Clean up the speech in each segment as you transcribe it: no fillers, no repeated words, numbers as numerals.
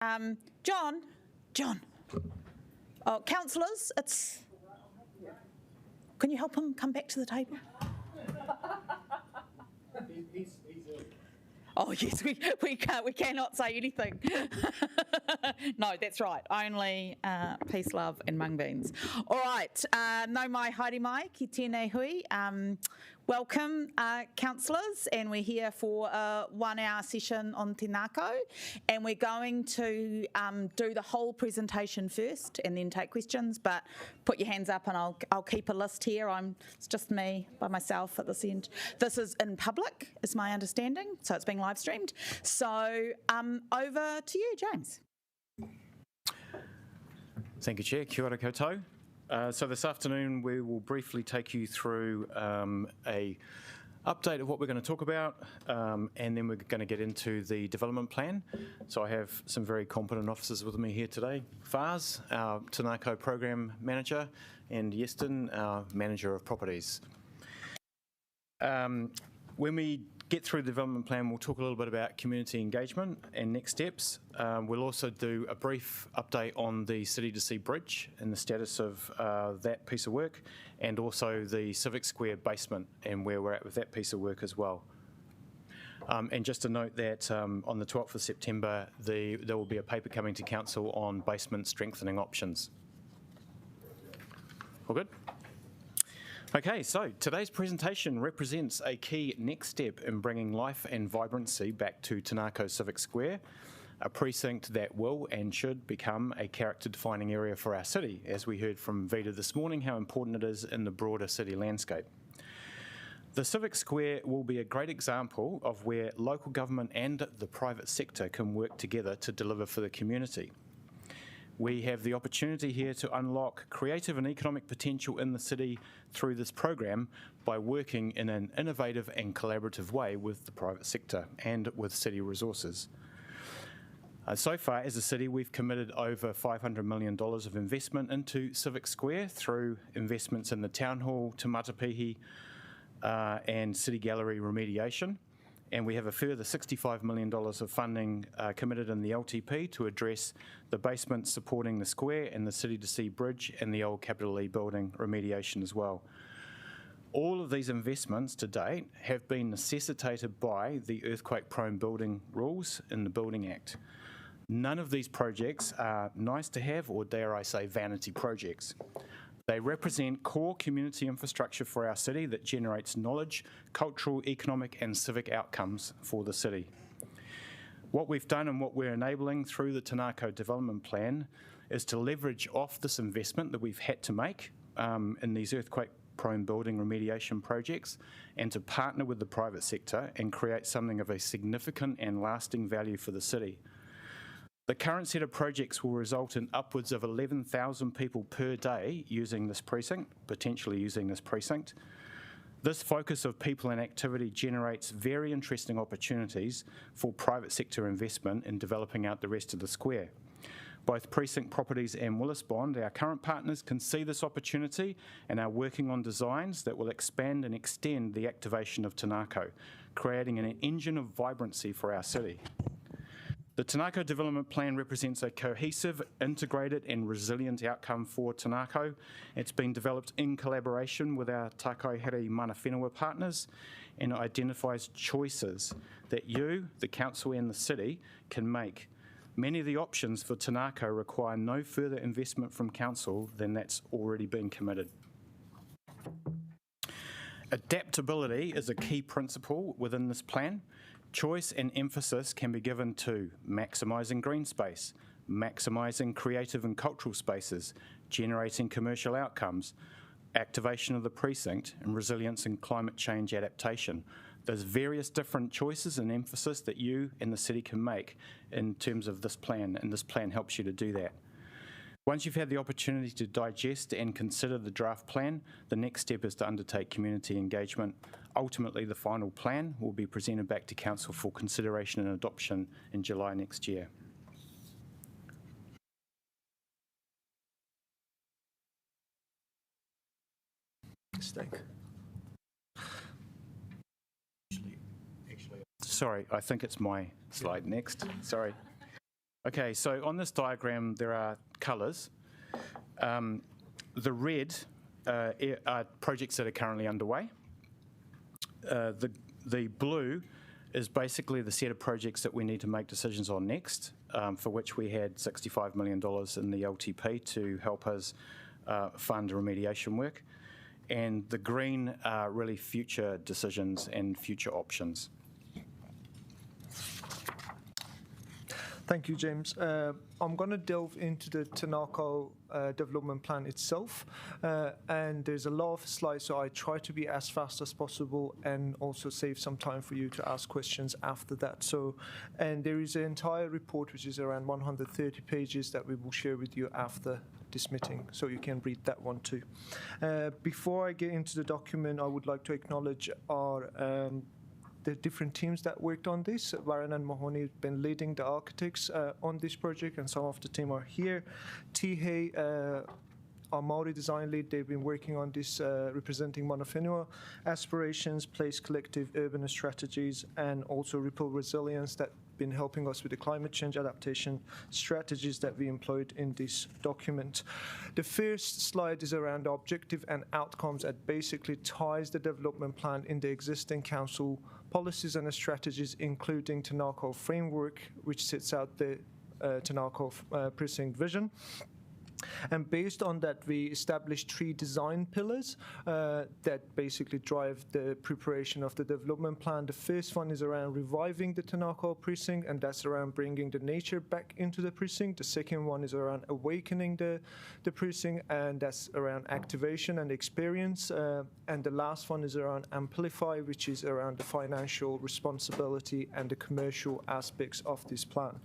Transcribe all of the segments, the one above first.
John. Oh, councillors, can you help him come back to the table? He's Oh yes, we cannot say anything. No, that's right. Only peace, love, and mung beans. All right. No mai haere mai ki tēnei hui. Welcome, councillors, and we're here for a 1 hour session on Te Ngakau, and we're going to do the whole presentation first and then take questions, but put your hands up and I'll keep a list here. It's just me by myself at this end. This is in public, is my understanding, so it's being live streamed. So over to you, James. Thank you, Chair. Kia ora koutou. So this afternoon we will briefly take you through a update of what we're going to talk about, and then we're going to get into the development plan. So I have some very competent officers with me here today. Fars, our Te Ngakau Program Manager, and Yeston, our Manager of Properties. When we get through the development plan, we'll talk a little bit about community engagement and next steps. We'll also do a brief update on the City to Sea Bridge and the status of that piece of work, and also the Civic Square basement and where we're at with that piece of work as well. And just to note that on the 12th of September, there will be a paper coming to Council on basement strengthening options. All good? Okay, so today's presentation represents a key next step in bringing life and vibrancy back to Te Ngakau Civic Square, a precinct that will and should become a character-defining area for our city, as we heard from Vida this morning how important it is in the broader city landscape. The Civic Square will be a great example of where local government and the private sector can work together to deliver for the community. We have the opportunity here to unlock creative and economic potential in the city through this program by working in an innovative and collaborative way with the private sector and with city resources. So far, as a city, we've committed over $500 million of investment into Civic Square through investments in the Town Hall, Te Matapihi, and City Gallery remediation. And we have a further $65 million of funding committed in the LTP to address the basement supporting the square and the City to Sea Bridge and the old Capital E building remediation as well. All of these investments to date have been necessitated by the earthquake-prone building rules in the Building Act. None of these projects are nice to have, or dare I say, vanity projects. They represent core community infrastructure for our city that generates knowledge, cultural, economic and civic outcomes for the city. What we've done and what we're enabling through the Te Ngakau Development Plan is to leverage off this investment that we've had to make in these earthquake-prone building remediation projects, and to partner with the private sector and create something of a significant and lasting value for the city. The current set of projects will result in upwards of 11,000 people per day using this precinct, potentially using this precinct. This focus of people and activity generates very interesting opportunities for private sector investment in developing out the rest of the square. Both Precinct Properties and Willis Bond, our current partners, can see this opportunity and are working on designs that will expand and extend the activation of Te Ngakau, creating an engine of vibrancy for our city. The Te Ngakau Development Plan represents a cohesive, integrated and resilient outcome for Te Ngakau. It's been developed in collaboration with our Tākaihere Mana Whenua partners and identifies choices that you, the Council and the City, can make. Many of the options for Te Ngakau require no further investment from Council than that's already been committed. Adaptability is a key principle within this plan. Choice and emphasis can be given to maximising green space, maximising creative and cultural spaces, generating commercial outcomes, activation of the precinct, and resilience and climate change adaptation. There's various different choices and emphasis that you and the city can make in terms of this plan, and this plan helps you to do that. Once you've had the opportunity to digest and consider the draft plan, the next step is to undertake community engagement. Ultimately, the final plan will be presented back to Council for consideration and adoption in July next year. Mistake. Sorry, I think it's my slide next. Sorry. Okay, so on this diagram there are colours. The red are projects that are currently underway. The blue is basically the set of projects that we need to make decisions on next, for which we had $65 million in the LTP to help us fund remediation work. And the green are really future decisions and future options. Thank you, James. I'm going to delve into the Te Ngakau development plan itself, and there's a lot of slides, so I try to be as fast as possible and also save some time for you to ask questions after that. So, and there is an entire report which is around 130 pages that we will share with you after this meeting, so you can read that one too. Before I get into the document, I would like to acknowledge our the different teams that worked on this. Varun and Mahoney have been leading the architects on this project, and some of the team are here. Tihei, our Maori design lead, they've been working on this, representing Mana Whenua aspirations, place collective urban strategies, and also ripple resilience that been helping us with the climate change adaptation strategies that we employed in this document. The first slide is around the objective and outcomes that basically ties the development plan in the existing council policies and strategies, including Te Ngakau framework, which sets out the Te Ngakau precinct vision. And based on that, we established 3 design pillars that basically drive the preparation of the development plan. The first one is around reviving the Te Ngakau precinct, and that's around bringing the nature back into the precinct. The second one is around awakening the precinct, and that's around activation and experience. And the last one is around amplify, which is around the financial responsibility and the commercial aspects of this plan.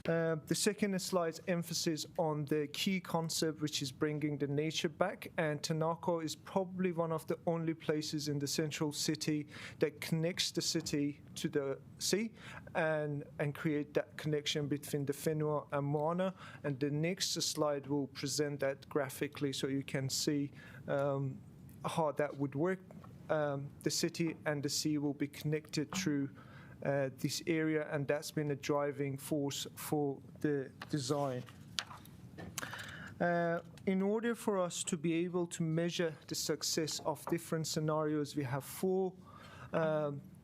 The second slide's emphasis on the key concept, which is bringing the nature back. And Te Ngakau is probably one of the only places in the central city that connects the city to the sea and create that connection between the whenua and moana. And the next slide will present that graphically so you can see how that would work. The city and the sea will be connected through this area, and that's been a driving force for the design. In order for us to be able to measure the success of different scenarios, we have 4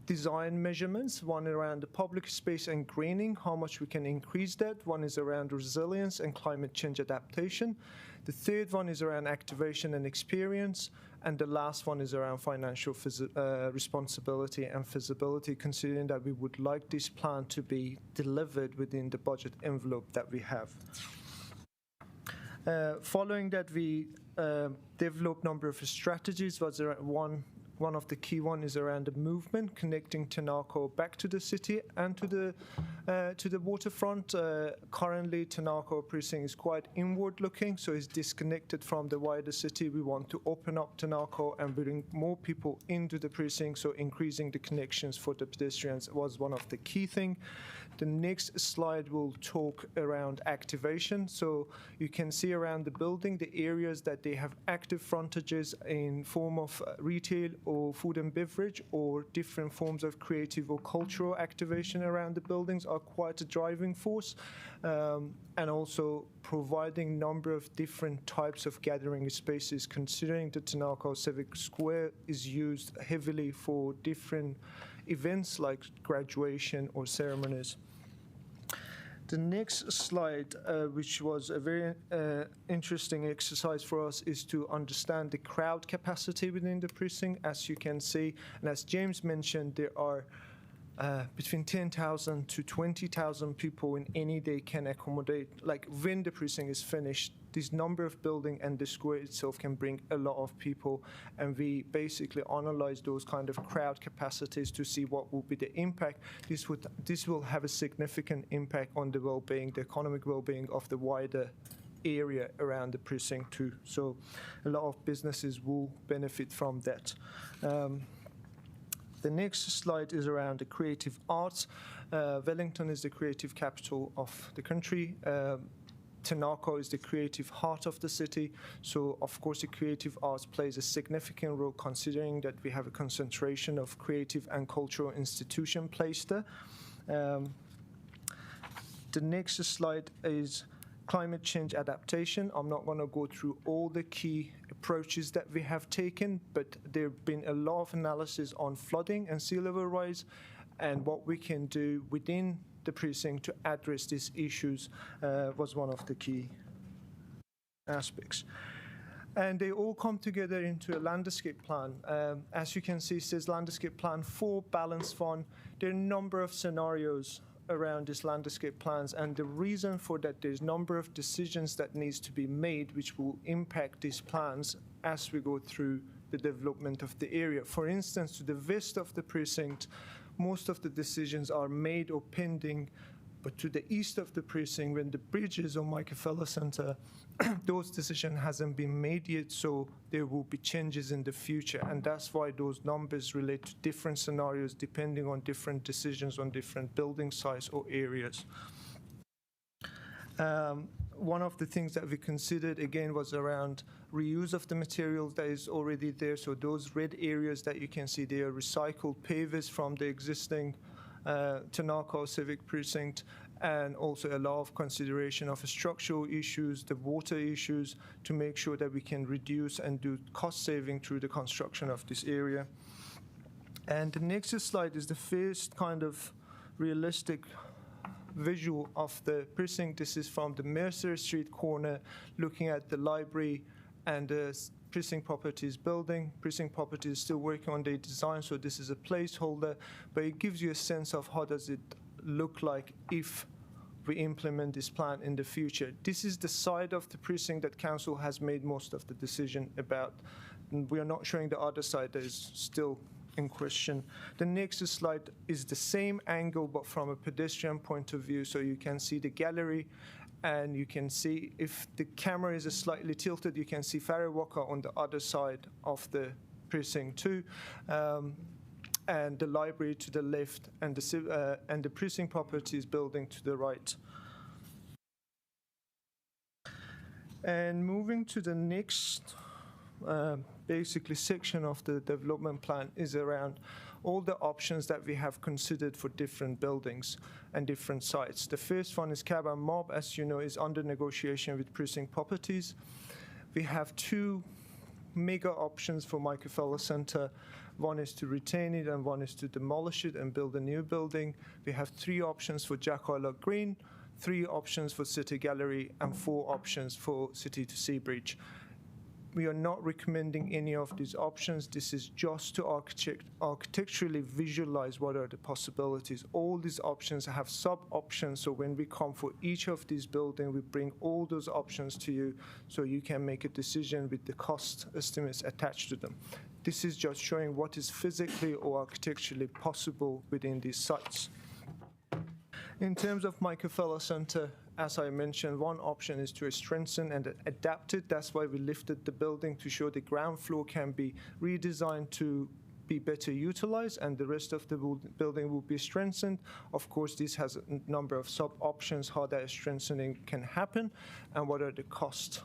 design measurements. One around the public space and greening, how much we can increase that. One is around resilience and climate change adaptation. The third one is around activation and experience. And the last one is around financial responsibility and feasibility, considering that we would like this plan to be delivered within the budget envelope that we have. Following that, we developed a number of strategies. One of the key one is around the movement, connecting Te Ngakau back to the city and to the waterfront. Currently, Te Ngakau precinct is quite inward-looking, so it's disconnected from the wider city. We want to open up Te Ngakau and bring more people into the precinct, so increasing the connections for the pedestrians was one of the key things. The next slide will talk around activation. So you can see around the building the areas that they have active frontages in form of retail or food and beverage, or different forms of creative or cultural activation around the buildings are quite a driving force, and also providing number of different types of gathering spaces, considering the Te Ngakau Civic Square is used heavily for different events like graduation or ceremonies. The next slide, which was a very interesting exercise for us, is to understand the crowd capacity within the precinct. As you can see, and as James mentioned, there are between 10,000 to 20,000 people in any day can accommodate. Like when the precinct is finished, this number of building and the square itself can bring a lot of people, and we basically analyze those kind of crowd capacities to see what will be the impact. This will have a significant impact on the well-being, the economic well-being of the wider area around the precinct too. So a lot of businesses will benefit from that. The next slide is around the creative arts. Wellington is the creative capital of the country. Te Ngakau is the creative heart of the city. So, of course, the creative arts plays a significant role, considering that we have a concentration of creative and cultural institutions placed there. The next slide is climate change adaptation. I'm not going to go through all the key approaches that we have taken, but there have been a lot of analysis on flooding and sea level rise and what we can do within the precinct to address these issues was one of the key aspects. And they all come together into a landscape plan. As you can see, it says landscape plan 4, balance fund. There are a number of scenarios around these landscape plans, and the reason for that, there's a number of decisions that needs to be made which will impact these plans as we go through the development of the area. For instance, to the west of the precinct, most of the decisions are made or pending, but to the east of the precinct, when the bridge is on Micafella Centre, those decisions hasn't been made yet, so there will be changes in the future, and that's why those numbers relate to different scenarios depending on different decisions on different building size or areas. One of the things that we considered, again, was around reuse of the materials that is already there. So those red areas that you can see, they are recycled pavers from the existing Ngakau Civic Precinct, and also a lot of consideration of structural issues, the water issues, to make sure that we can reduce and do cost saving through the construction of this area. And the next slide is the first kind of realistic visual of the precinct. This is from the Mercer Street corner, looking at the library and the Precinct Properties building. Precinct Properties is still working on their design, so this is a placeholder, but it gives you a sense of how does it look like if we implement this plan in the future. This is the side of the precinct that council has made most of the decision about. And we are not showing the other side that is still in question. The next slide is the same angle, but from a pedestrian point of view, so you can see the gallery, and you can see, if the camera is slightly tilted, you can see Farawaka on the other side of the precinct too, and the library to the left, and the Precinct Properties building to the right. And moving to the next basically section of the development plan is around all the options that we have considered for different buildings and different sites. The first one is Cab and Mob, as you know, is under negotiation with Precinct Properties. We have two mega options for Micafella Centre. One is to retain it, and one is to demolish it and build a new building. We have 3 options for Jack Island Green, 3 options for City Gallery, and 4 options for City to Sea Bridge. We are not recommending any of these options. This is just to architecturally visualize what are the possibilities. All these options have sub-options, so when we come for each of these buildings, we bring all those options to you so you can make a decision with the cost estimates attached to them. This is just showing what is physically or architecturally possible within these sites. In terms of Micafella Centre, as I mentioned, one option is to strengthen and adapt it. That's why we lifted the building to show the ground floor can be redesigned to be better utilized, and the rest of the building will be strengthened. Of course, this has a number of sub-options, how that strengthening can happen, and what are the cost,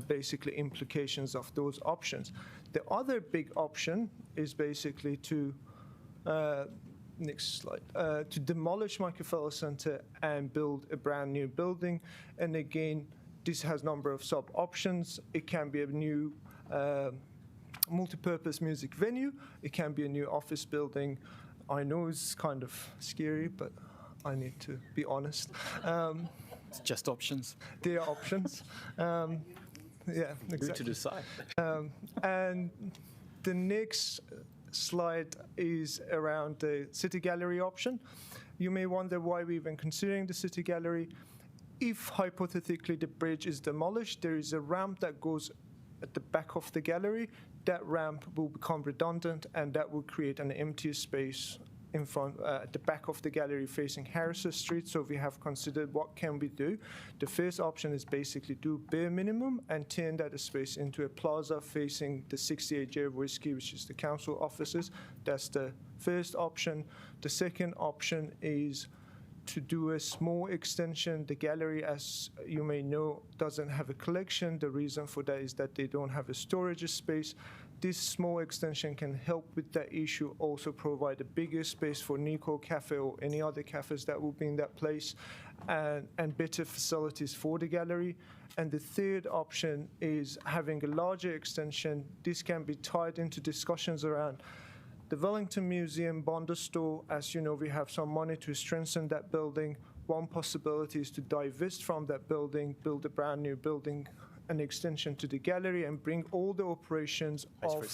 basically implications of those options. The other big option is basically to next slide, to demolish Micafella Centre and build a brand new building. And again, this has a number of sub-options. It can be a new multi-purpose music venue. It can be a new office building. I know it's kind of scary, but I need to be honest. It's just options. They are options. Yeah, exactly. Who to decide? And the next slide is around the City Gallery option. You may wonder why we're even considering the City Gallery. If hypothetically the bridge is demolished, there is a ramp that goes at the back of the gallery. That ramp will become redundant, and that will create an empty space in front, at the back of the gallery facing Harris Street. So we have considered what can we do. The first option is basically do bare minimum and turn that space into a plaza facing the 68 Whiskey, which is the council offices. That's the first option. The second option is to do a small extension. The gallery, as you may know, doesn't have a collection. The reason for that is that they don't have a storage space. this small extension can help with that issue, also provide a bigger space for Ngakau Cafe or any other cafes that will be in that place, and better facilities for the gallery. And the third option is having a larger extension. This can be tied into discussions around the Wellington Museum, Bondi Store. As you know, we have some money to strengthen that building. One possibility is to divest from that building, build a brand new building, an extension to the gallery, and bring all the operations of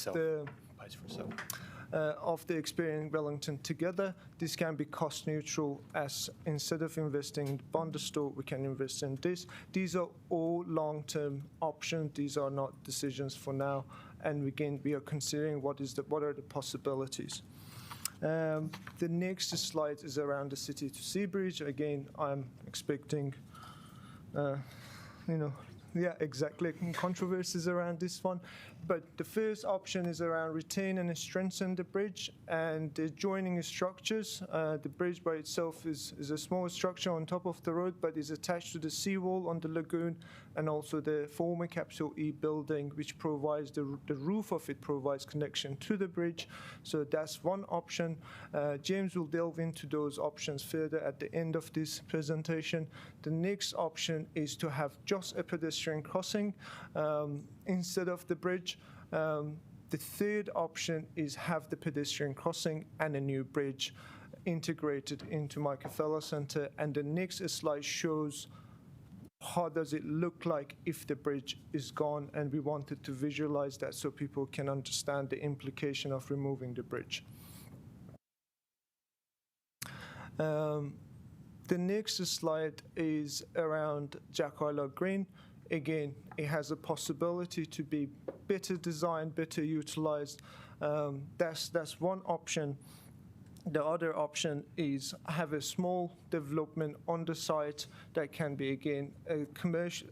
the Experience Wellington together. This can be cost neutral, as instead of investing in the Bondi Store, we can invest in this. These are all long-term options. These are not decisions for now. And again, we are considering what are the possibilities. The next slide is around the City to Sea Bridge. Again, I'm expecting, yeah, exactly, controversies around this one. But the first option is around retain and strengthen the bridge and the joining structures. The bridge by itself is a small structure on top of the road, but is attached to the seawall on the lagoon, and also the former Capsule E building, which provides the roof of it provides connection to the bridge. So that's one option. James will delve into those options further at the end of this presentation. The next option is to have just a pedestrian crossing instead of the bridge. The third option is have the pedestrian crossing and a new bridge integrated into Micafella Centre. And the next slide shows how does it look like if the bridge is gone, and we wanted to visualize that so people can understand the implication of removing the bridge. The next slide is around Jack Island Green. Again, it has a possibility to be better designed, better utilized. That's one option. The other option is have a small development on the site that can be, again, a commercial.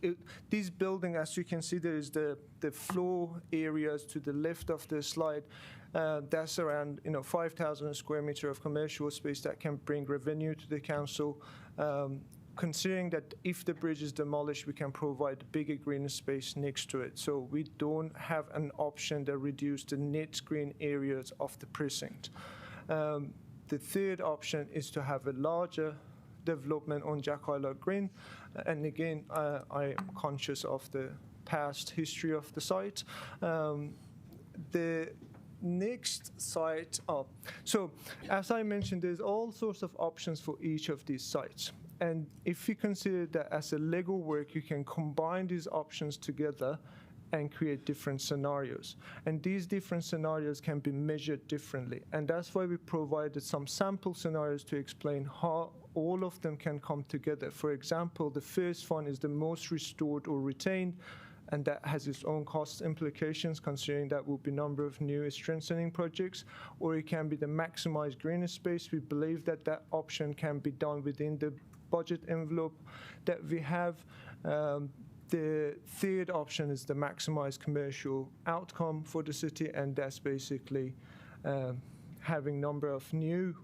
This building, as you can see, there is the floor areas to the left of the slide. That's around 5,000 square meter of commercial space that can bring revenue to the council. Considering that if the bridge is demolished, we can provide bigger green space next to it. So we don't have an option that reduces the net green areas of the precinct. The third option is to have a larger development on Jack Island Green. And again, I am conscious of the past history of the site. The next site, so as I mentioned, there's all sorts of options for each of these sites. And if you consider that as a Lego work, you can combine these options together and create different scenarios. And these different scenarios can be measured differently. And that's why we provided some sample scenarios to explain how all of them can come together. For example, the first one is the most restored or retained, and that has its own cost implications, considering that will be number of new strengthening projects. Or it can be the maximized green space. We believe that that option can be done within the budget envelope that we have. The third option is the maximized commercial outcome for the city, and that's basically having number of new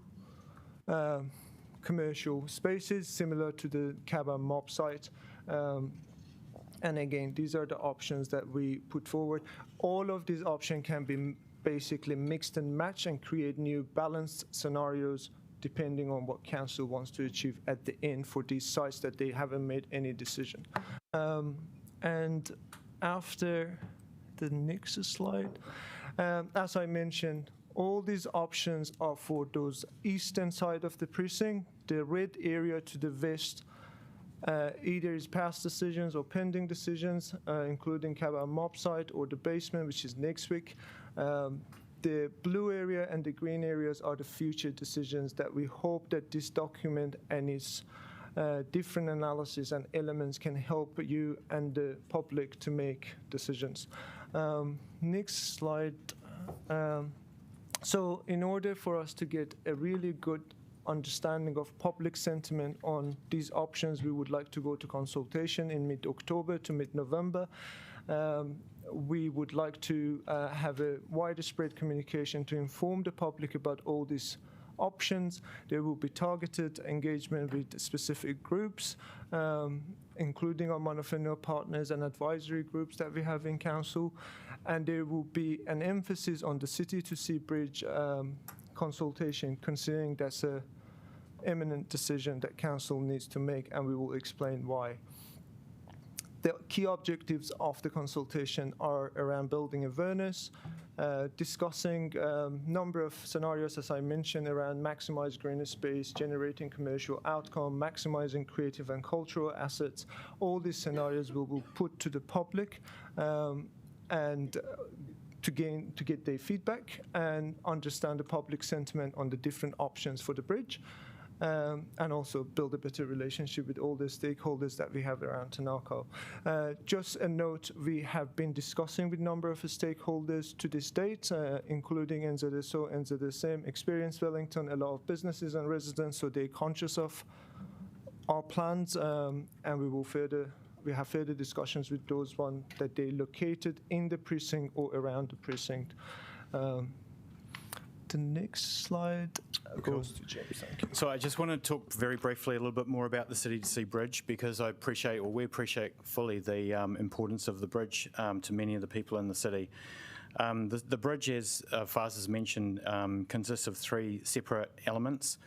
commercial spaces similar to the Cabin Mob site. And again, these are the options that we put forward. All of these options can be basically mixed and matched and create new balanced scenarios depending on what council wants to achieve at the end for these sites that they haven't made any decision. And after the next slide, as I mentioned, all these options are for those eastern side of the precinct. The red area to the west either is past decisions or pending decisions, including Cabin Mob site or the basement, which is next week. The blue area and the green areas are the future decisions that we hope that this document and its different analysis and elements can help you and the public to make decisions. Next slide. So in order for us to get a really good understanding of public sentiment on these options, we would like to go to consultation in mid-October to mid-November. We would like to have a widespread communication to inform the public about all these options. There will be targeted engagement with specific groups, including our monophenoid partners and advisory groups that we have in council. and there will be an emphasis on the City to Sea Bridge consultation, considering that's a imminent decision that Council needs to make, and we will explain why. The key objectives of the consultation are around building awareness, discussing number of scenarios, as I mentioned, around maximize greener space, generating commercial outcome, maximizing creative and cultural assets. All these scenarios will be put to the public and to get their feedback and understand the public sentiment on the different options for the bridge. And also build a better relationship with all the stakeholders that we have around Ngakau. Just a note, we have been discussing with a number of stakeholders to this date, including NZSO, NZSM, Experience Wellington, a lot of businesses and residents, so they're conscious of our plans, and we have further discussions with those ones that they're located in the precinct or around the precinct. The next slide goes to James. Thank you. So I just want to talk very briefly a little bit more about the City to Sea Bridge, because we appreciate fully the importance of the bridge to many of the people in the city. The bridge, as Faz has mentioned, consists of 3 separate elements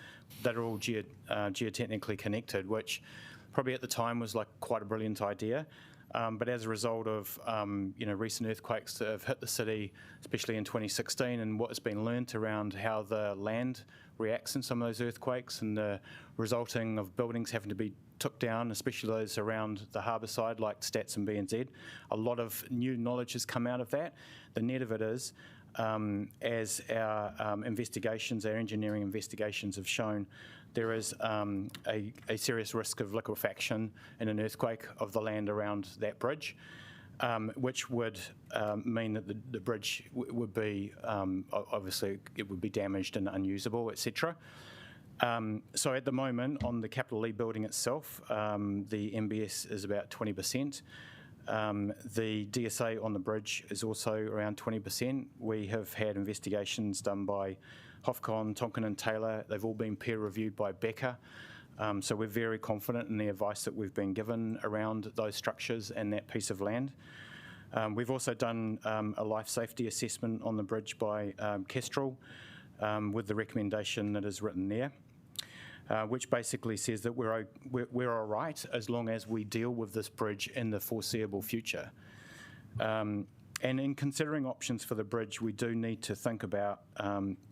that are all geotechnically connected, which probably at the time was like quite a brilliant idea. But as a result of recent earthquakes that have hit the city, especially in 2016, and what has been learnt around how the land reacts in some of those earthquakes, and the resulting of buildings having to be took down, especially those around the harbour side like Stats and BNZ, a lot of new knowledge has come out of that. The net of it is, as our investigations, our engineering investigations have shown, there is a serious risk of liquefaction in an earthquake of the land around that bridge, which would mean that the bridge would be, obviously, it would be damaged and unusable, etc. So at the moment, on the Capital E building itself, the MBS is about 20%. The DSA on the bridge is also around 20%. We have had investigations done by Hofcon, Tonkin and Taylor. They've all been peer reviewed by Becker. So we're very confident in the advice that we've been given around those structures and that piece of land. We've also done a life safety assessment on the bridge by Kestrel with the recommendation that is written there, which basically says that we're all right as long as we deal with this bridge in the foreseeable future. And in considering options for the bridge, we do need to think about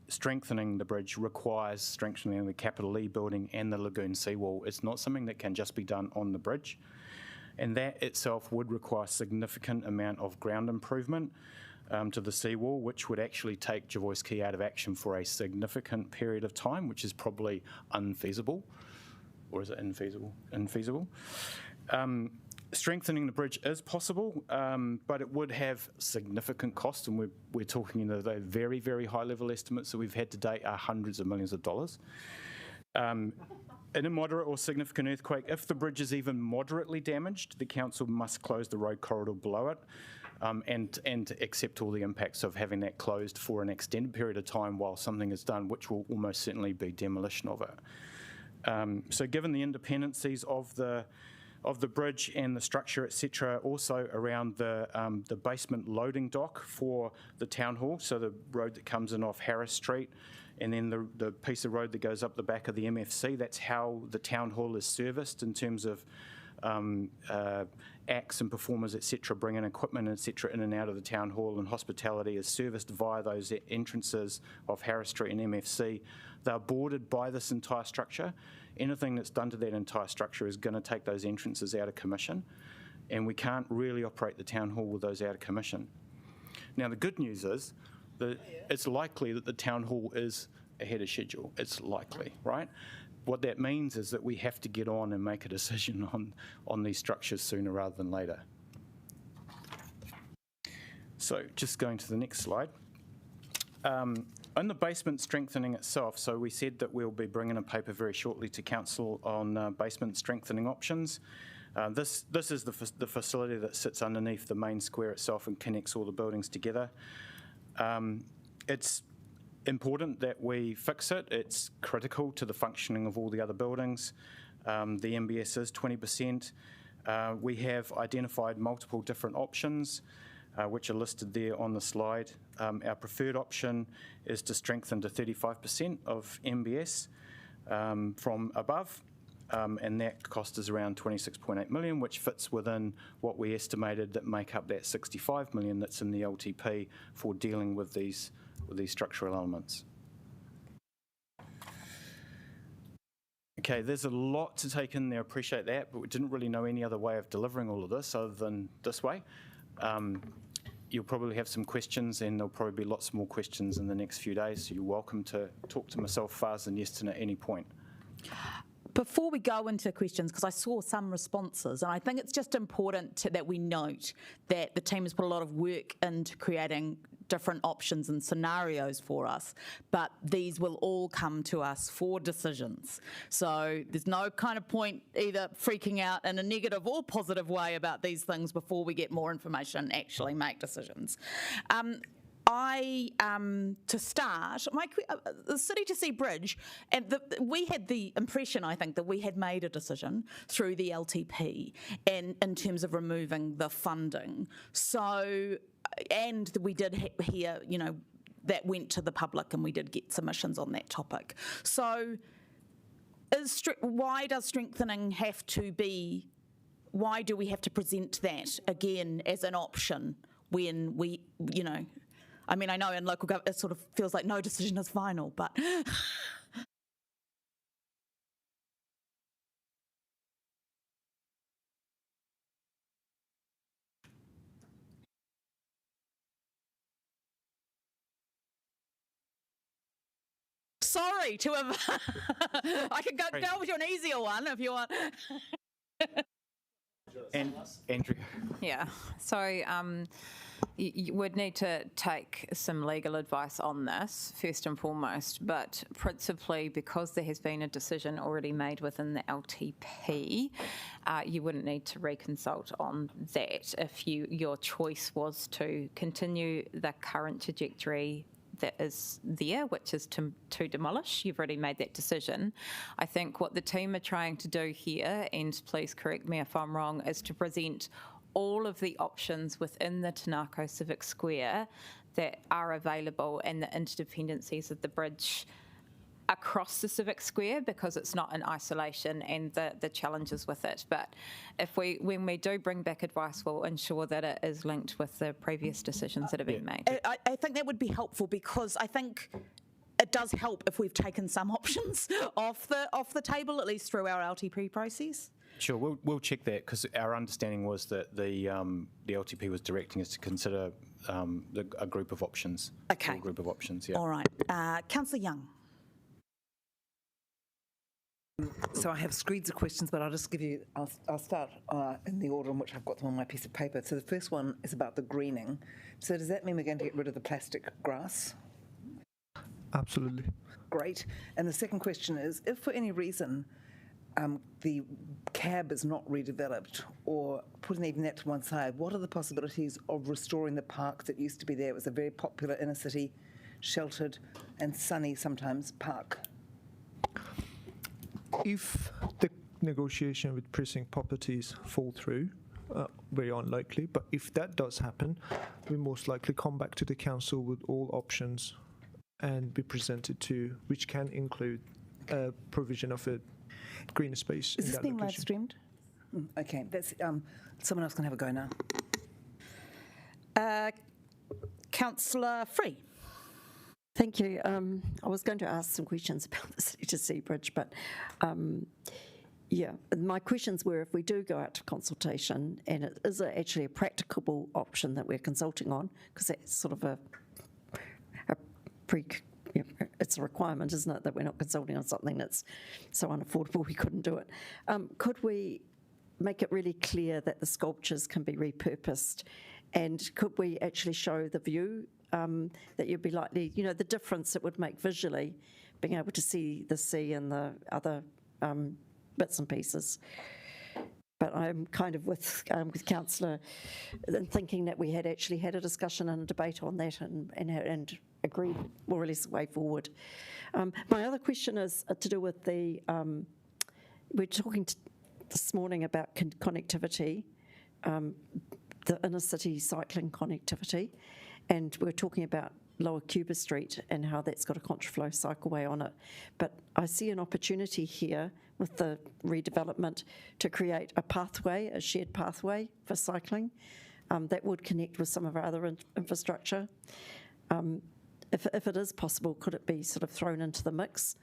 strengthening the bridge requires strengthening the Capital E building and the lagoon seawall. It's not something that can just be done on the bridge. And that itself would require a significant amount of ground improvement to the seawall, which would actually take Jervois Quay out of action for a significant period of time, which is probably unfeasible. Or is it infeasible? Infeasible. Strengthening the bridge is possible, but it would have significant cost, and we're talking, the very, very high level estimates that we've had to date are hundreds of millions of dollars. In a moderate or significant earthquake, if the bridge is even moderately damaged, the council must close the road corridor below it and accept all the impacts of having that closed for an extended period of time while something is done, which will almost certainly be demolition of it. So given the independencies of the bridge and the structure, etc., also around the basement loading dock for the town hall, so the road that comes in off Harris Street, and then the piece of road that goes up the back of the MFC, that's how the town hall is serviced in terms of acts and performers, etc., bringing equipment, etc., in and out of the town hall, and hospitality is serviced via those entrances of Harris Street and MFC. They're bordered by this entire structure. Anything that's done to that entire structure is going to take those entrances out of commission, and we can't really operate the town hall with those out of commission. Now, the good news is that it's likely that the town hall is ahead of schedule. It's likely, right? What that means is that we have to get on and make a decision on these structures sooner rather than later. So just going to the next slide. On the basement strengthening itself, so we said that we'll be bringing a paper very shortly to council on basement strengthening options. This is the facility that sits underneath the main square itself and connects all the buildings together. It's important that we fix it. It's critical to the functioning of all the other buildings. The MBS is 20%. We have identified multiple different options. which are listed there on the slide. Our preferred option is to strengthen to 35% of MBS from above, and that cost is around 26.8 million, which fits within what we estimated that make up that 65 million that's in the LTP for dealing with these structural elements. Okay, there's a lot to take in there, appreciate that, but we didn't really know any other way of delivering all of this other than this way. You'll probably have some questions, and there'll probably be lots more questions in the next few days, so you're welcome to talk to myself, Faz, and Yeston at any point. Before we go into questions, because I saw some responses, and I think it's just important that we note that the team has put a lot of work into creating different options and scenarios for us, but these will all come to us for decisions. So there's no kind of point either freaking out in a negative or positive way about these things before we get more information and actually make decisions. To start, the City to Sea Bridge, and we had the impression, I think, that we had made a decision through the LTP and in terms of removing the funding. So, and we did hear, that went to the public, and we did get submissions on that topic. So, why does strengthening have to be? Why do we have to present that again as an option when we, I mean, I know in local government it sort of feels like no decision is final, but. Sorry to have. I can go with you an easier one if you want. And Andrew. Yeah, so you would need to take some legal advice on this, first and foremost, but principally because there has been a decision already made within the LTP, you wouldn't need to reconsult on that if your choice was to continue the current trajectory that is there, which is to demolish. You've already made that decision. I think what the team are trying to do here, and please correct me if I'm wrong, is to present all of the options within the Ngakau Civic Square that are available and the interdependencies of the bridge across the Civic Square, because it's not in isolation, and the challenges with it. But when we do bring back advice, we'll ensure that it is linked with the previous decisions that have been made. I think that would be helpful, because I think it does help if we've taken some options off the table, at least through our LTP process. Sure, we'll check that, because our understanding was that the LTP was directing us to consider a group of options. Okay. A group of options, yeah. All right. Councillor Young. So I have screeds of questions, but I'll just give you, I'll start in the order in which I've got them on my piece of paper. So the first one is about the greening. So does that mean we're going to get rid of the plastic grass? Absolutely. Great. And the second question is, if for any reason the cab is not redeveloped, or putting even that to one side, what are the possibilities of restoring the park that used to be there? It was a very popular inner city, sheltered and sunny sometimes park. If the negotiation with Precinct Properties fall through, very unlikely, but if that does happen, we most likely come back to the council with all options and be presented to, which can include provision of a green space. Is this being live streamed? Okay, that's someone else can have a go now. Councillor Free. Thank you. I was going to ask some questions about the City to Sea Bridge, but my questions were, if we do go out to consultation, and it is actually a practicable option that we're consulting on, because that's sort of it's a requirement, isn't it, that we're not consulting on something that's so unaffordable we couldn't do it. Could we make it really clear that the sculptures can be repurposed, and could we actually show the view that you'd be likely, the difference it would make visually, being able to see the sea and the other bits and pieces. But I'm kind of with Councillor in thinking that we had actually had a discussion and a debate on that and agreed more or less the way forward. My other question is to do with we're talking this morning about connectivity. the inner city cycling connectivity, and we're talking about Lower Cuba Street and how that's got a contraflow cycleway on it. But I see an opportunity here with the redevelopment to create a pathway, a shared pathway for cycling that would connect with some of our other infrastructure. If it is possible, could it be sort of thrown into the mix?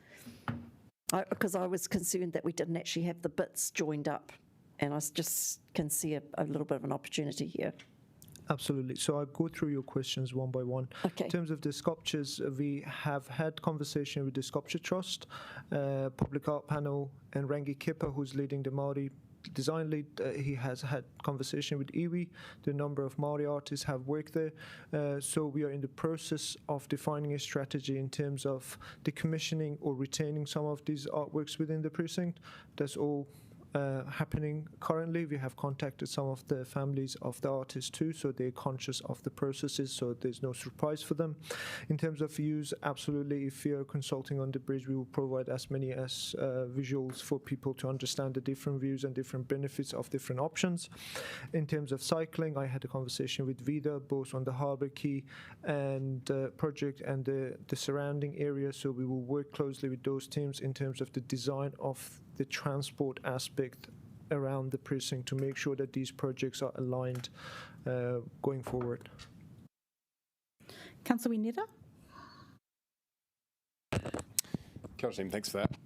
Because I was concerned that we didn't actually have the bits joined up, and I just can see a little bit of an opportunity here. Absolutely. So I'll go through your questions one by one. Okay. In terms of the sculptures, we have had conversation with the Sculpture Trust, Public Art Panel, and Rangi Kippa, who's leading the Māori design lead. He has had conversation with iwi. The number of Māori artists have worked there. So we are in the process of defining a strategy in terms of decommissioning or retaining some of these artworks within the precinct. That's all happening currently. We have contacted some of the families of the artists too, so they're conscious of the processes, so there's no surprise for them. In terms of views, absolutely, if we are consulting on the bridge, we will provide as many as visuals for people to understand the different views and different benefits of different options. In terms of cycling, I had a conversation with Vida, both on the Harbour Quay and project and the surrounding area, so we will work closely with those teams in terms of the design of the transport aspect around the precinct to make sure that these projects are aligned going forward. Councillor Wineta? Kia ora, team, thanks for that.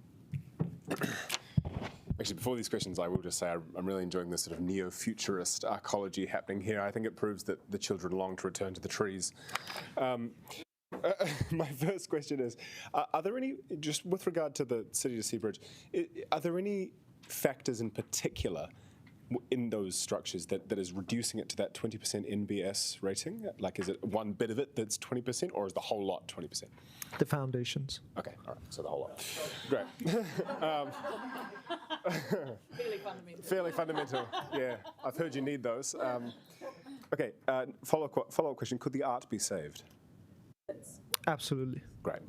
Actually, before these questions, I will just say I'm really enjoying this sort of neo-futurist arcology happening here. I think it proves that the children long to return to the trees. My first question is, are there any, just with regard to the City to Sea Bridge, are there any factors in particular in those structures that is reducing it to that 20% NBS rating? Like, is it one bit of it that's 20%, or is the whole lot 20%? The foundations. Okay, all right, so the whole lot. Great. Fairly fundamental. Fairly fundamental, yeah. I've heard you need those. Okay, follow-up question, could the art be saved? Absolutely. Great.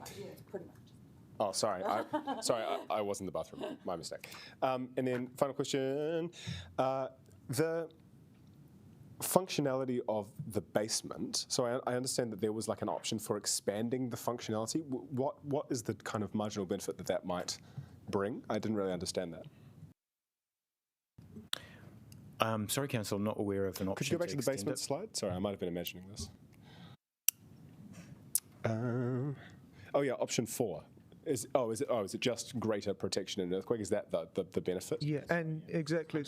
Oh, sorry. I was in the bathroom. My mistake. And then final question. The functionality of the basement. So I understand that there was like an option for expanding the functionality. What is the kind of marginal benefit that might bring? I didn't really understand that. Sorry, Council, I'm not aware of an option. Could you go back to the extend basement it. slide? Sorry, I might have been imagining this. Oh yeah, option 4. Is it just greater protection in an earthquake? Is that the benefit? Yeah, and exactly.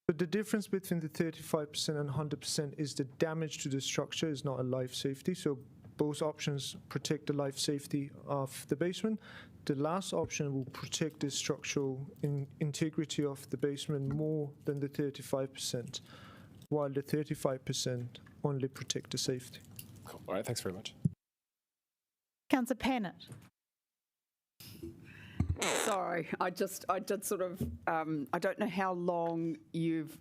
But the difference between the 35% and 100% is the damage to the structure is not a life safety. So both options protect the life safety of the basement. The last option will protect the structural integrity of the basement more than the 35%, while the 35% only protect the safety. Cool. All right, thanks very much. Councillor Pannett? Sorry, I did sort of, I don't know how long you've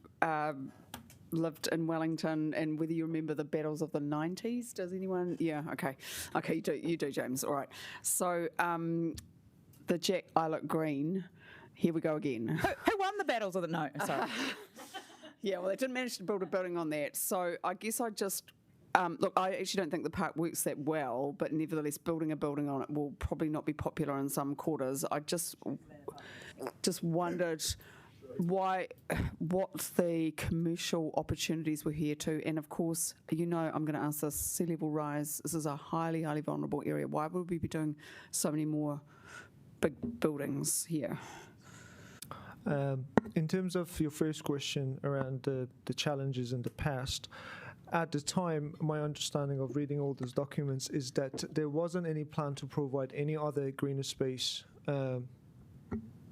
lived in Wellington and whether you remember the battles of the 90s. Does anyone? Yeah, okay. Okay, you do, James. All right. So the Jack Islet Green, here we go again. Who won the battles of the... No, sorry. Yeah, well, they didn't manage to build a building on that. So I guess I just... look, I actually don't think the park works that well, but nevertheless, building a building on it will probably not be popular in some quarters. I just wondered what the commercial opportunities were here to, and of course, you know, I'm going to ask this: sea level rise. This is a highly vulnerable area. Why would we be doing so many more big buildings here? In terms of your first question around the challenges in the past. At the time, my understanding of reading all those documents is that there wasn't any plan to provide any other greener space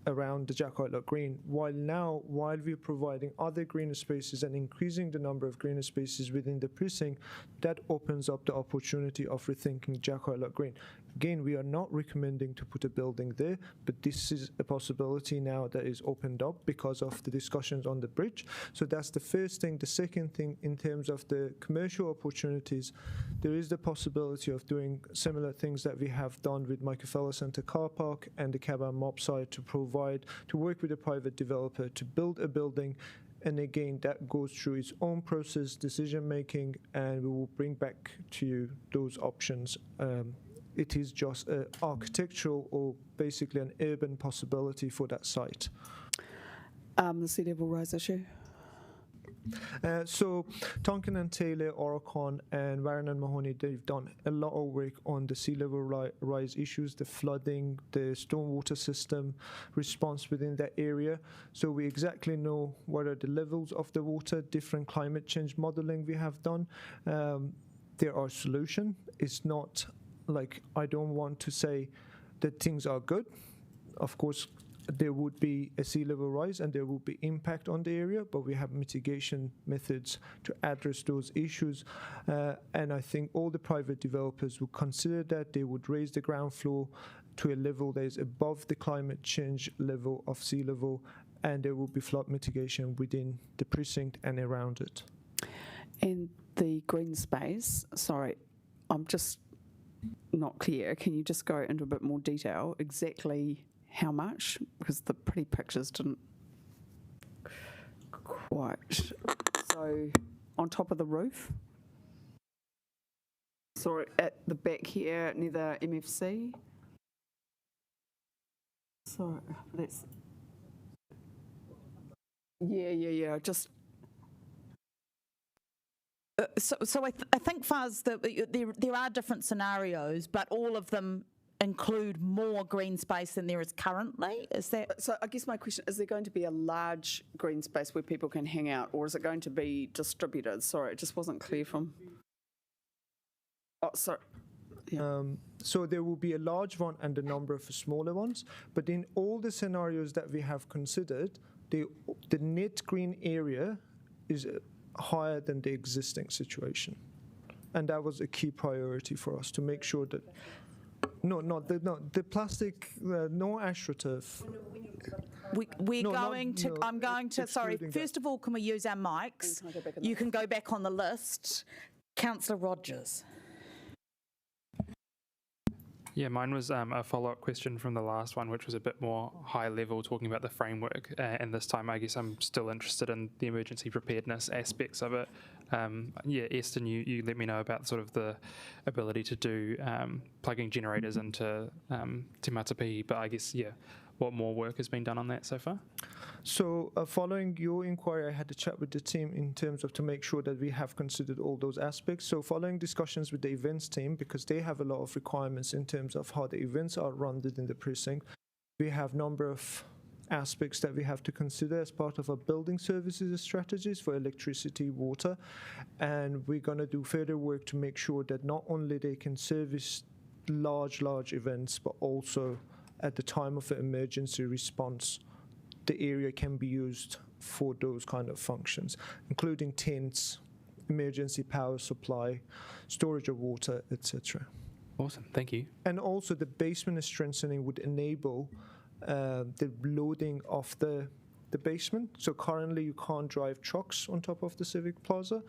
around the Jack Islet Green. While we're providing other greener spaces and increasing the number of greener spaces within the precinct, that opens up the opportunity of rethinking Jack Islet Green. Again, we are not recommending to put a building there, but this is a possibility now that is opened up because of the discussions on the bridge. So that's the first thing. The second thing, in terms of the commercial opportunities, there is the possibility of doing similar things that we have done with Micafella Centre Car Park and the Caban Mob site to work with a private developer to build a building And again, that goes through its own process, decision making, and we will bring back to you those options. It is just an architectural or basically an urban possibility for that site. The sea level rise issue. So Tonkin and Taylor, Oricon and Warren and Mahoney, they've done a lot of work on the sea level rise issues, the flooding, the stormwater system response within that area. So we exactly know what are the levels of the water, different climate change modeling we have done. There are solutions. It's not like I don't want to say that things are good. Of course, there would be a sea level rise and there will be impact on the area, but we have mitigation methods to address those issues. And I think all the private developers would consider that. They would raise the ground floor to a level that is above the climate change level of sea level, and there will be flood mitigation within the precinct and around it. And the green space, sorry, I'm just not clear. Can you just go into a bit more detail exactly how much? Because the pretty pictures didn't quite. So on top of the roof? Sorry, at the back here near the MFC? Sorry, let's. Yeah. Just. So I think, Faz, that there are different scenarios, but all of them include more green space than there is currently? Is that? So I guess my question, is there going to be a large green space where people can hang out, or is it going to be distributed? Sorry, it just wasn't clear from. Oh, sorry. Yeah. So there will be a large one and a number of smaller ones, but in all the scenarios that we have considered, the net green area is higher than the existing situation. And that was a key priority for us to make sure that the plastic, no astroturf. I'm going to, sorry, first of all, can we use our mics? You can go back on the list. Councillor Rogers. Yeah, mine was a follow-up question from the last one, which was a bit more high level, talking about the framework. And this time, I guess I'm still interested in the emergency preparedness aspects of it. Eston, you let me know about sort of the ability to do plugging generators into Te Matapihi, but I guess, what more work has been done on that so far? So following your inquiry, I had a chat with the team in terms of to make sure that we have considered all those aspects. So following discussions with the events team, because they have a lot of requirements in terms of how the events are run within the precinct, we have a number of aspects that we have to consider as part of our building services strategies for electricity, water, and we're going to do further work to make sure that not only they can service large events, but also at the time of an emergency response, the area can be used for those kind of functions, including tents, emergency power supply, storage of water, etc. Awesome, thank you. And also the basement strengthening would enable the loading of the basement. So currently you can't drive trucks on top of the Civic Plaza.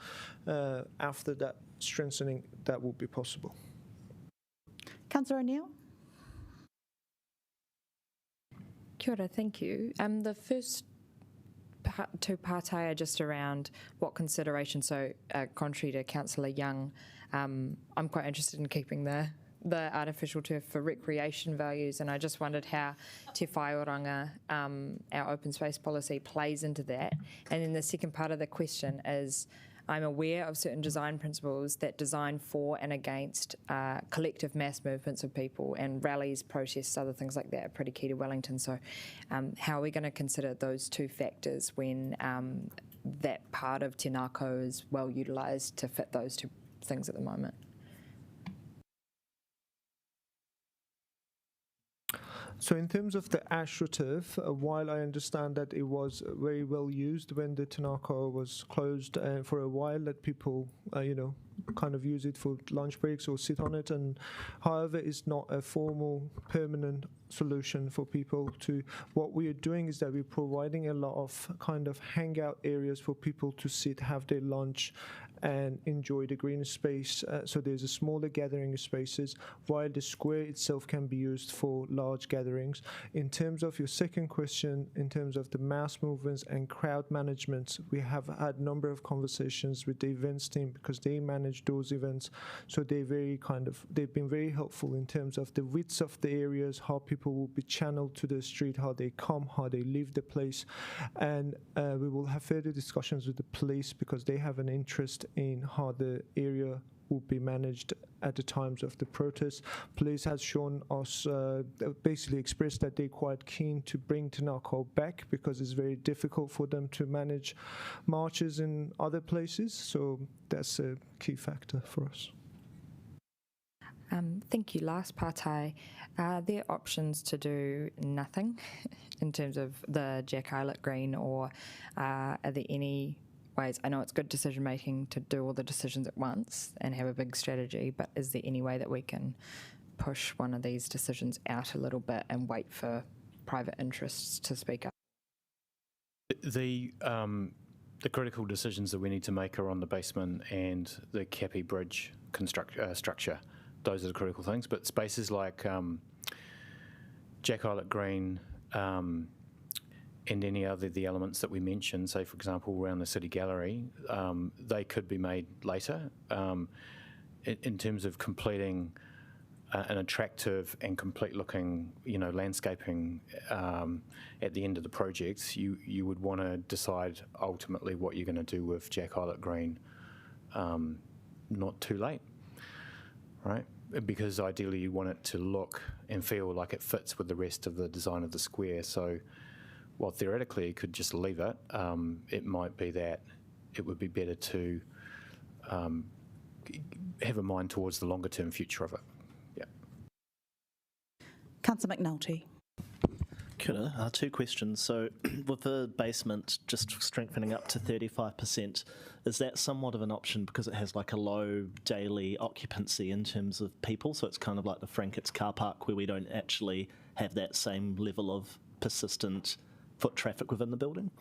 After that strengthening, that will be possible. Councillor O'Neill? Kia ora, thank you. The first two partai are just around what consideration. So, contrary to Councillor Young, I'm quite interested in keeping the artificial turf for recreation values, and I just wondered how Te Whaioranga, our open space policy, plays into that. And then the second part of the question is, I'm aware of certain design principles that design for and against collective mass movements of people, and rallies, protests, other things like that are pretty key to Wellington. So how are we going to consider those two factors when that part of Te Ngakau is well utilised to fit those two things at the moment? So in terms of the AstroTurf, while I understand that it was very well used when the Te Ngakau was closed for a while, that people, kind of use it for lunch breaks or sit on it, and however, it's not a formal, permanent solution for people to. What we are doing is that we're providing a lot of kind of hangout areas for people to sit, have their lunch, and enjoy the green space. So there's a smaller gathering spaces, while the square itself can be used for large gatherings. In terms of your second question, in terms of the mass movements and crowd management, we have had a number of conversations with the events team because they manage those events. So they've been very helpful in terms of the width of the areas, how people will be channeled to the street, how they come, how they leave the place. And we will have further discussions with the police because they have an interest in how the area will be managed at the times of the protest. Police has shown us, basically expressed that they're quite keen to bring Ngakau back because it's very difficult for them to manage marches in other places. So that's a key factor for us. Thank you. Last partai, are there options to do nothing in terms of the Jack Islet Green, or are there any ways? I know it's good decision making to do all the decisions at once and have a big strategy, but is there any way that we can push one of these decisions out a little bit and wait for private interests to speak up? The critical decisions that we need to make are on the basement and the Kepi Bridge structure. Those are the critical things, but spaces like Jack Islet Green and any other the elements that we mentioned, say for example around the City Gallery, they could be made later. In terms of completing an attractive and complete looking, landscaping at the end of the project, you would want to decide ultimately what you're going to do with Jack Islet Green, not too late. Right, because ideally you want it to look and feel like it fits with the rest of the design of the square. So while theoretically you could just leave it, it might be that it would be better to have a mind towards the longer term future of it. Yeah. Councillor McNulty. Kia ora. Two questions. So with the basement just strengthening up to 35%, is that somewhat of an option because it has like a low daily occupancy in terms of people? So it's kind of like the Frankett's car park where we don't actually have that same level of persistent foot traffic within the building?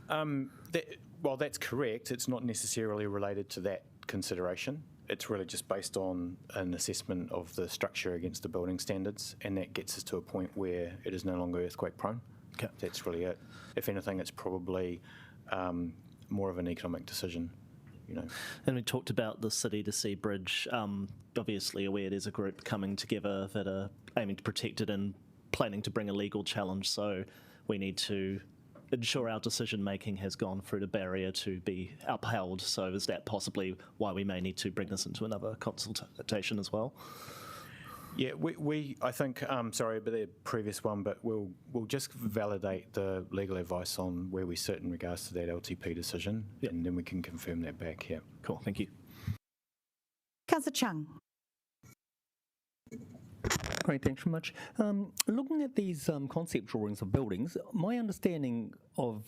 That's correct. It's not necessarily related to that consideration. It's really just based on an assessment of the structure against the building standards, and that gets us to a point where it is no longer earthquake prone. Okay. That's really it. If anything, it's probably more of an economic decision. And we talked about the City to Sea Bridge. Obviously aware there's a group coming together that are aiming to protect it and planning to bring a legal challenge, so we need to ensure our decision making has gone through the barrier to be upheld. So is that possibly why we may need to bring this into another consultation as well? Yeah, I think, sorry about the previous one, but we'll just validate the legal advice on where we sit in regards to that LTP decision, and then we can confirm that back here. Cool, thank you. Councillor Chung. Great, thanks very much. Looking at these concept drawings of buildings, my understanding of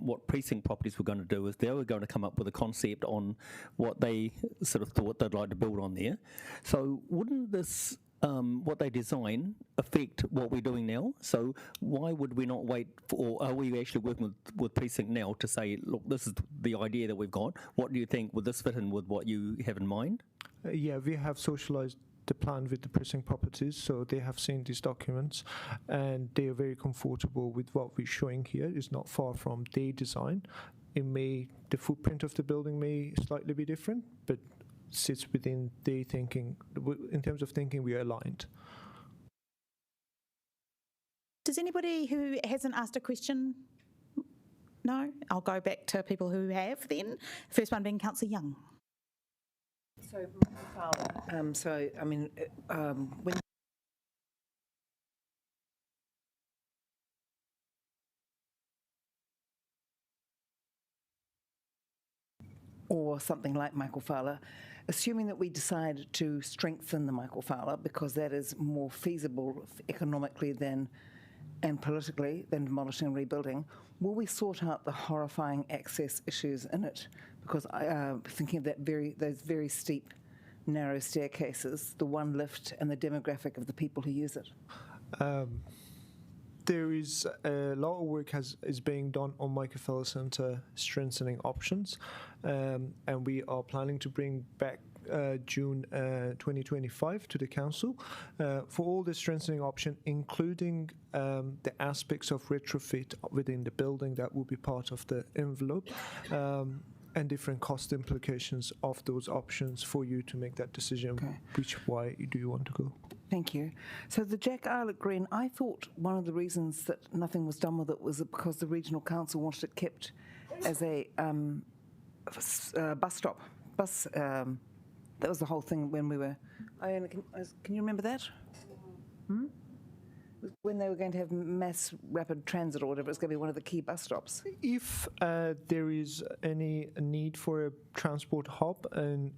what precinct properties were going to do is they were going to come up with a concept on what they sort of thought they'd like to build on there. So wouldn't this, what they design, affect what we're doing now? So why would we not wait for, or are we actually working with precinct now to say, look, this is the idea that we've got. What do you think? Would this fit in with what you have in mind? Yeah, we have socialised the plan with the precinct properties, so they have seen these documents and they are very comfortable with what we're showing here. It's not far from their design. The footprint of the building may slightly be different, but sits within their thinking. In terms of thinking, we are aligned. Does anybody who hasn't asked a question? No? I'll go back to people who have then. First one being Councillor Young. So, when or something like Michael Fowler, assuming that we decide to strengthen the Michael Fowler because that is more feasible economically and politically than demolishing and rebuilding, will we sort out the horrifying access issues in it? Because thinking of those very steep, narrow staircases, the one lift and the demographic of the people who use it. there is a lot of work is being done on Microphella Centre strengthening options, and we are planning to bring back June 2025 to the council for all the strengthening option, including the aspects of retrofit within the building that will be part of the envelope. And different cost implications of those options for you to make that decision. Which way do you want to go? Thank you. So the Jack Islet Green, I thought one of the reasons that nothing was done with it was because the regional council wanted it kept as a bus stop. That was the whole thing when we were. Can you remember that? When they were going to have mass rapid transit or whatever, it's going to be one of the key bus stops. If there is any need for a transport hub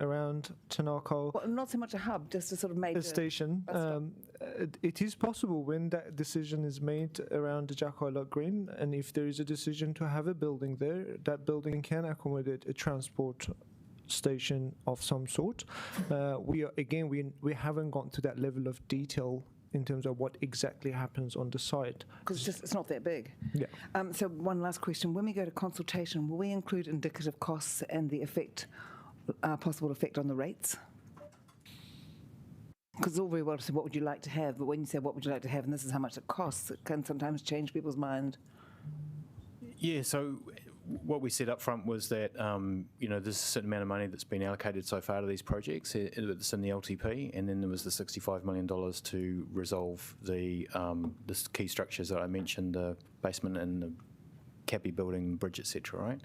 around Ngakau, Well, not so much a hub, just a sort of major a station, bus stop. it is possible when that decision is made around the Jack Islet Green, and if there is a decision to have a building there, that building can accommodate a transport station of some sort. We haven't gone to that level of detail in terms of what exactly happens on the site. Because it's not that big. Yeah. So one last question. When we go to consultation, will we include indicative costs and the possible effect on the rates? Because it's all very well to say, what would you like to have? But when you say, what would you like to have, and this is how much it costs, it can sometimes change people's mind. Yeah, so what we said up front was that, there's a certain amount of money that's been allocated so far to these projects. It's in the LTP, and then there was the $65 million to resolve the key structures that I mentioned, the basement and the Cappy building, bridge, etc. Right.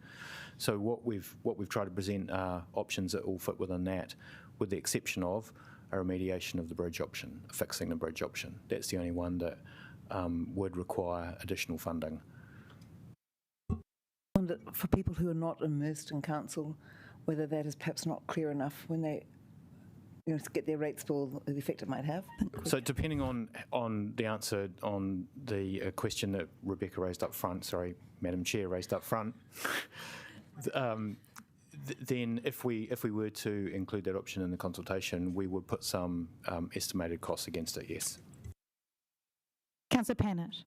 So what we've tried to present are options that all fit within that, with the exception of a remediation of the bridge option, fixing the bridge option. That's the only one that would require additional funding. For people who are not immersed in council, whether that is perhaps not clear enough when they get their rates bill, the effect it might have. So depending on the answer on the question that Rebecca raised up front, sorry, Madam Chair raised up front, then if we were to include that option in the consultation, we would put some estimated costs against it, yes. Councillor Pannett.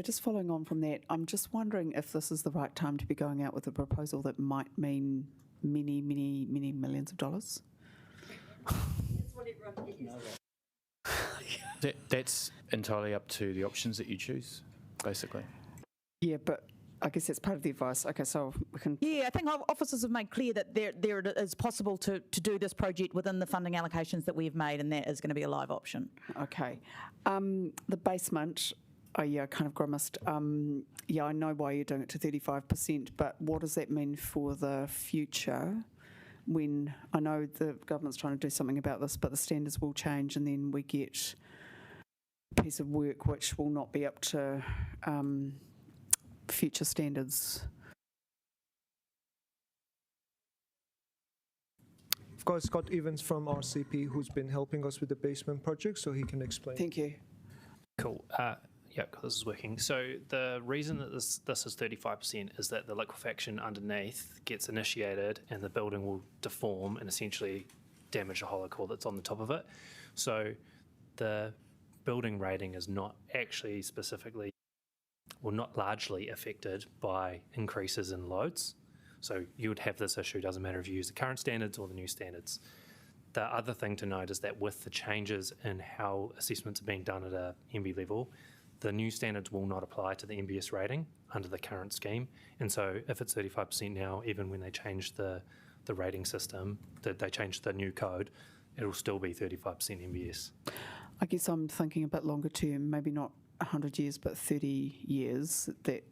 Just following on from that, I'm just wondering if this is the right time to be going out with a proposal that might mean many, many, many millions of dollars. That's entirely up to the options that you choose, basically. Yeah, but I guess that's part of the advice. Okay, so we can... Yeah, I think officers have made clear that there it is possible to do this project within the funding allocations that we've made, and that is going to be a live option. Okay. The basement... Oh, yeah, I kind of grimaced. I know why you're doing it to 35%, but what does that mean for the future when I know the government's trying to do something about this, but the standards will change and then we get a piece of work which will not be up to future standards? I've got Scott Evans from RCP who's been helping us with the basement project, so he can explain. Thank you. Cool. Yeah, this is working. So the reason that this is 35% is that the liquefaction underneath gets initiated and the building will deform and essentially damage the hollow core that's on the top of it. So the building rating is not actually specifically, or not largely affected by increases in loads. So you would have this issue, doesn't matter if you use the current standards or the new standards. The other thing to note is that with the changes in how assessments are being done at a MB level, the new standards will not apply to the MBS rating under the current scheme. And so if it's 35% now, even when they change the rating system, that they change the new code, it'll still be 35% MBS. I guess I'm thinking a bit longer term, maybe not 100 years, but 30 years, that,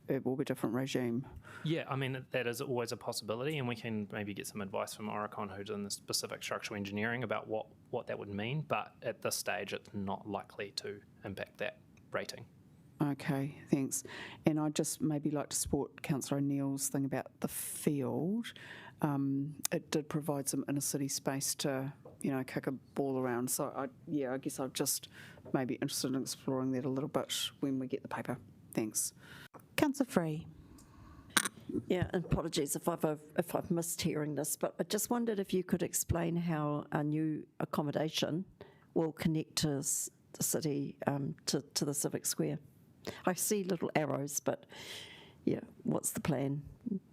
it will be a different regime. Yeah, I mean, that is always a possibility, and we can maybe get some advice from Oricon, who's in the specific structural engineering, about what that would mean, but at this stage, it's not likely to impact that rating. Okay, thanks. And I'd just maybe like to support Councillor O'Neill's thing about the field. It did provide some inner city space to, kick a ball around. So, I guess I'd just maybe interested in exploring that a little bit when we get the paper. Thanks. Councillor Free. Yeah, and apologies if I've missed hearing this, but I just wondered if you could explain how a new accommodation will connect to the city to the Civic Square. I see little arrows, but yeah, what's the plan?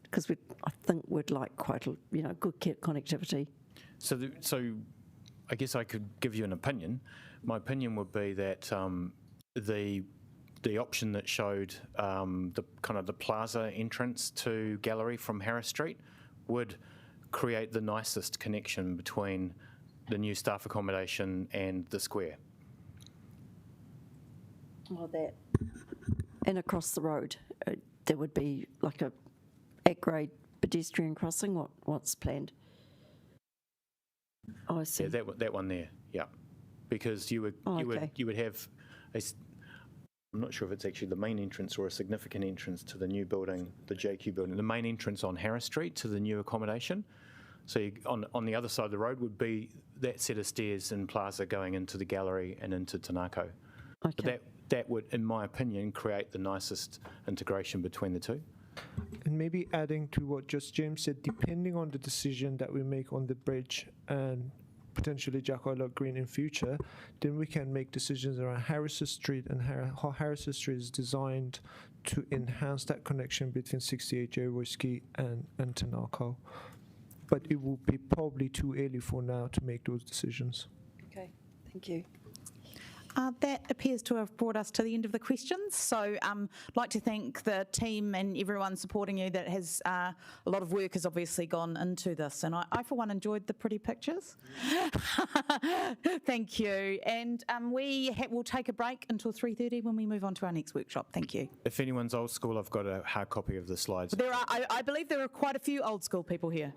Because I think we'd like quite a good connectivity. So I guess I could give you an opinion. My opinion would be that the option that showed the plaza entrance to Gallery from Harris Street would create the nicest connection between the new staff accommodation and the square. Well, that. And across the road, there would be like a at-grade pedestrian crossing. What's planned? Oh, I see. Yeah, that one there. Yeah, because you would have I'm not sure if it's actually the main entrance or a significant entrance to the new building, the JQ building. The main entrance on Harris Street to the new accommodation. So on the other side of the road would be that set of stairs and plaza going into the gallery and into Tanako. Okay. But that would, in my opinion, create the nicest integration between the two. And maybe adding to what just James said, depending on the decision that we make on the bridge and potentially Ngakau Lock Green in future, then we can make decisions around Harris Street and how Harris Street is designed to enhance that connection between 68 Jervoisky and Tanako. But it will be probably too early for now to make those decisions. Okay, thank you. That appears to have brought us to the end of the questions. So I'd like to thank the team and everyone supporting you. That has a lot of work has obviously gone into this. And I for one, enjoyed the pretty pictures. Thank you. And we'll take a break until 3:30 when we move on to our next workshop. Thank you. If anyone's old school, I've got a hard copy of the slides. I believe there are quite a few old school people here.